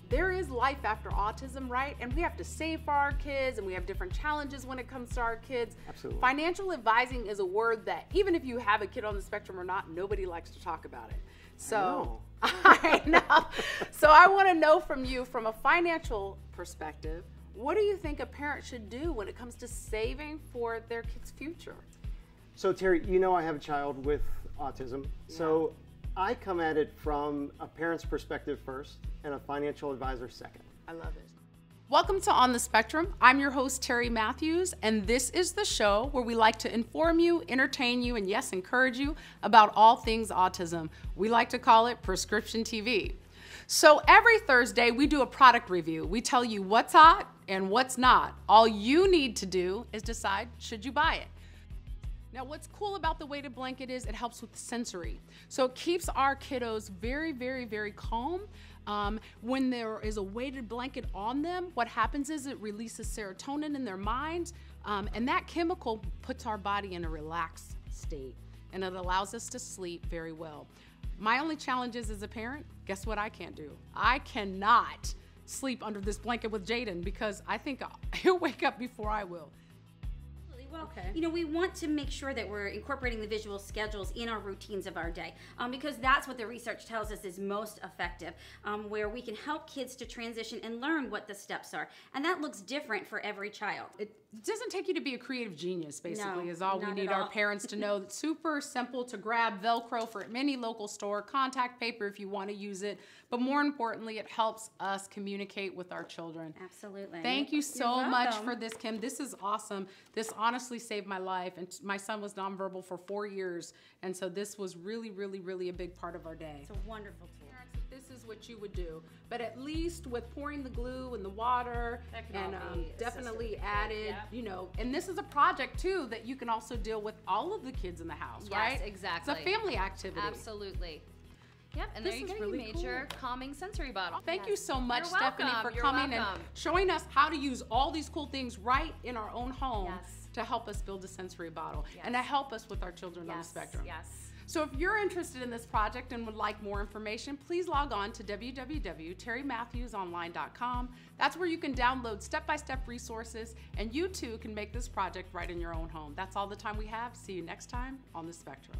there is life after autism, right? And we have to save for our kids, and we have different challenges when it comes to our kids. Absolutely. Financial advising is a word that even if you have a kid on the spectrum or not, nobody likes to talk about it. So I know. So I want to know from you, from a financial perspective, what do you think a parent should do when it comes to saving for their kid's future? So Terry, you know I have a child with autism. Yeah. So I come at it from a parent's perspective first and a financial advisor second. I love it. Welcome to On the Spectrum. I'm your host, Terri Matthews, and this is the show where we like to inform you, entertain you, and yes, encourage you about all things autism. We like to call it prescription TV. So every Thursday, we do a product review. We tell you what's hot and what's not. All you need to do is decide, should you buy it? Now, what's cool about the weighted blanket is it helps with the sensory. So it keeps our kiddos very, very, very calm. When there is a weighted blanket on them, what happens is it releases serotonin in their minds, and that chemical puts our body in a relaxed state, and it allows us to sleep very well. My only challenge is, as a parent, guess what I can't do? I cannot sleep under this blanket with Jaden because I think he'll wake up before I will. Well, you know, we want to make sure that we're incorporating the visual schedules in our routines of our day, because that's what the research tells us is most effective, where we can help kids to transition and learn what the steps are. And that looks different for every child. It doesn't take you to be a creative genius, basically, No, is all we not need at our all. parents to know. It's super simple to grab Velcro for any local store, contact paper if you want to use it, but more importantly, it helps us communicate with our children. Absolutely. Thank you so You're much welcome. for this, Kim. This is awesome. This honestly saved my life, and my son was nonverbal for 4 years, and so this was really, really, really a big part of our day. It's a wonderful tool. Parents, if this is what you would do, but at least with pouring the glue and the water, That can and all be definitely assisted. added, Yeah. you know, and this is a project too that you can also deal with all of the kids in the house, Yes, right? exactly. It's a family activity. Absolutely. Yep, and This there you is go. really You made your cool. calming sensory bottle. Thank you so much, You're Stephanie, welcome. for You're coming welcome. and showing us how to use all these cool things right in our own home Yes. to help us build a sensory bottle Yes. and to help us with our children on the Yes, spectrum. yes. So if you're interested in this project and would like more information, please log on to www.terrimatthewsonline.com. That's where you can download step-by-step resources, and you too can make this project right in your own home. That's all the time we have. See you next time on The Spectrum.